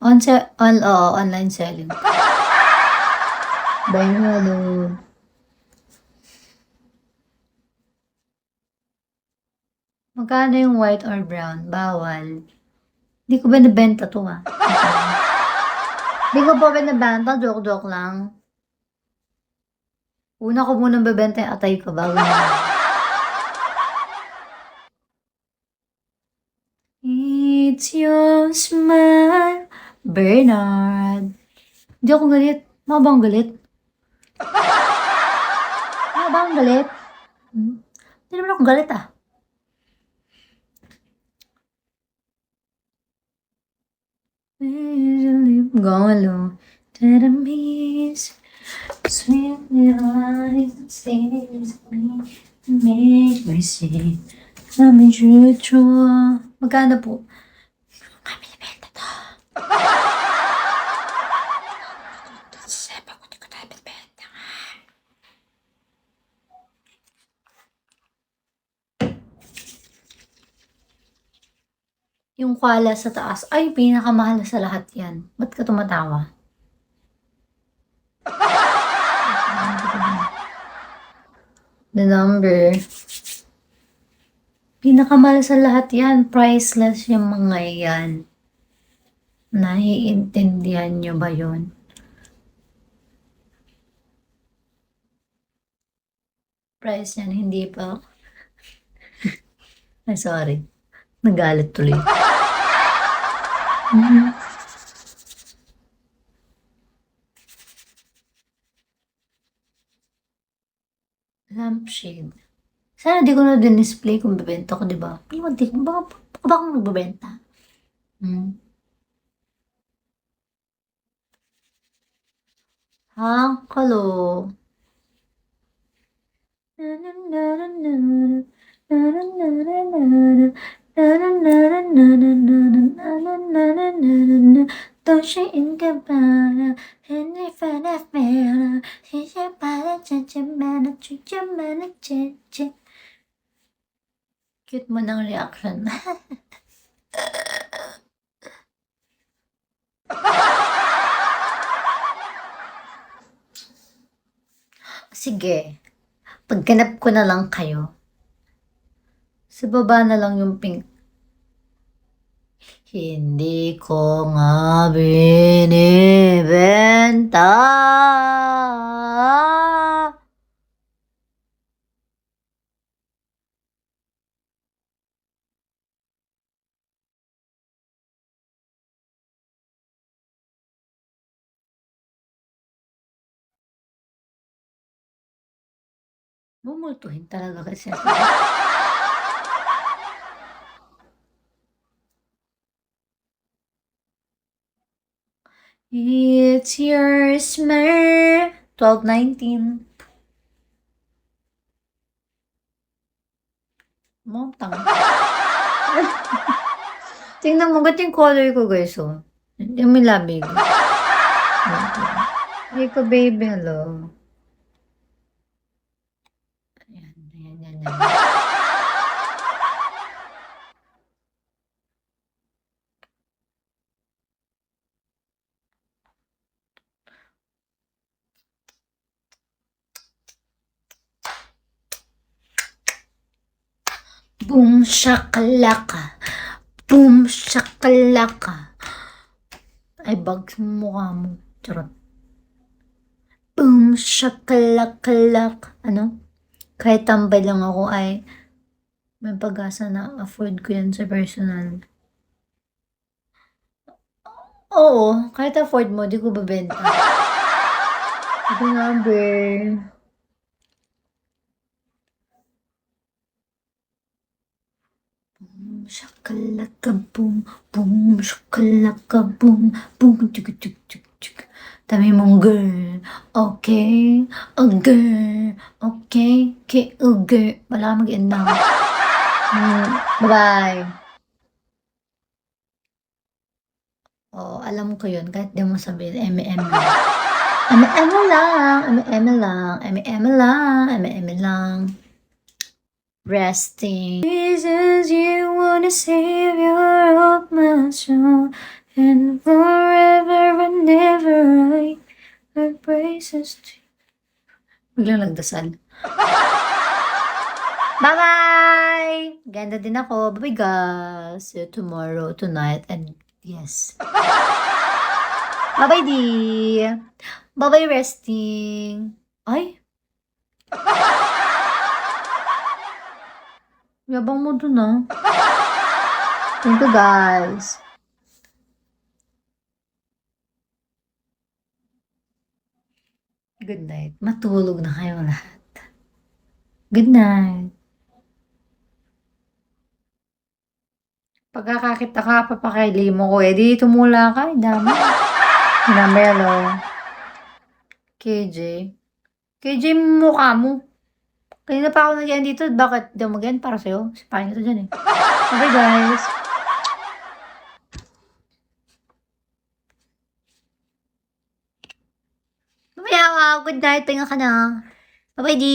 Online selling. Buy mo, hello. Magkano yung white or brown? Bawal. Di ko binibenta to, ah. Di ko po binibenta, joke-joke lang. Una ko munang bebenta yung atay ko bago na. It's your smile, Bernard. Hindi ako galit. Mga bang galit? Mga bang galit? Hindi naman ako galit, ah. Golo. That I miss. Sweet little eyes that stays me. Make me see. Sabi true. Magkano po? Kami nabenta to. Sabi ko, di ko tayo benta nga. Yung kwala sa taas, ay, pinakamahal sa lahat yan. Ba't ka tumatawa? The number. Pinakamahal sa lahat yan. Priceless yung mga yan. Naiintindihan nyo ba yun? Price yan, hindi pa. Ay, sorry. Nagalit tuloy. Lampshade. Sana di ko na din-display kung bibenta ko, di ba? Baka akong nagbebenta. Kalo. Toshiin ka ba? Hindi pa na pera. Siya para chachamana, chuchamana, cheche. Cute mo ng reaction. Sige. Pagganap ko na lang kayo. Sa baba na lang yung pink. Hindi ko nga binibenta. Mumultuhin talaga kasi. It's your smile. 12.19. Mo, tanga. Tingnan mo, ba't yung color ko, guys, oh? Yung may labig. Hindi ko, baby, hello. Ayan. Boom shakalaka. Boom shakalaka. Ay, bags mo mukha mo. Charot. Boom shakalakalak. Ano? Kahit tambay lang ako ay may pag-asa na afford ko yan sa personal. Oo, kahit afford mo, di ko babenta. Ito number. Boom, shakalaka, boom, boom, shakalaka, boom, boom, tuk, tuk, tuk, tuk. Dami mong girl, okay, a girl, okay, a girl. Wala ka mag-end na. Bye-bye. Oo, alam ko yun, kahit di mo sabihin, M&M lang. M&M lang, M&M lang, M&M lang, M&M lang. resting. Reasons you wanna savior of my soul, and forever and ever I praises to you. Biglang nagdasal. Bye-bye! Ganda din ako. Bye-bye, guys. See you tomorrow, tonight, and yes. Bye-bye, di. Bye-bye, resting. Ay! Yabang mo dun, ah. Thank you, guys. Good night. Matulog na kayo lahat. Good night. Pagkakakita ka, papakailimo ko, di tumula ka, dami. Hinamelo. KJ. KJ, mukha mo. Kanina pa ako nagyan dito, bakit daw mag-yan para sa'yo? Sipahin ko dyan eh. Okay, guys. Mamaya ka, good night, pahinga ka na. Bye-bye, di.